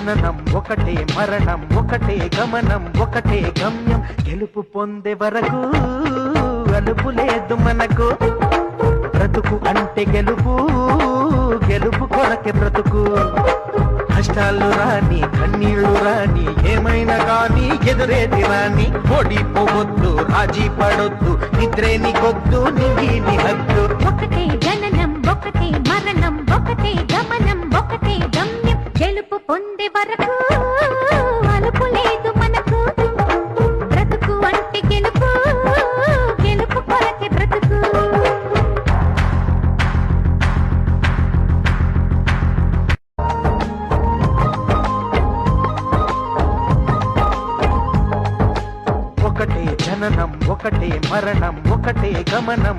జననం ఒకటే మరణం ఒకటే గమనం ఒకటే గమ్యం గెలుపు పొందే వరకు అలుపు లేదు మనకు బ్రతుకు అంటే గెలుపు గెలుపు కొరకే బ్రతుకు కష్టాలు రాని కన్నీళ్లు రాని ఏమైనా గాని ఎదురేది రాని ఓడిపోవద్దు రాజీ పడొద్దు నిద్రే నీకొద్దు నీ హద్దు ఒకటే జననం ఒకటే మరణం ఒకటే గమనం ఒకటే గమ్యం గెలుపు పొందే వరకు అలుపు లేదు మనకు బ్రతుకు అంటే గెలుపు గెలుపు కొరకే బ్రతుకు ఒకటే జననం ఒకటే మరణం ఒకటే గమనం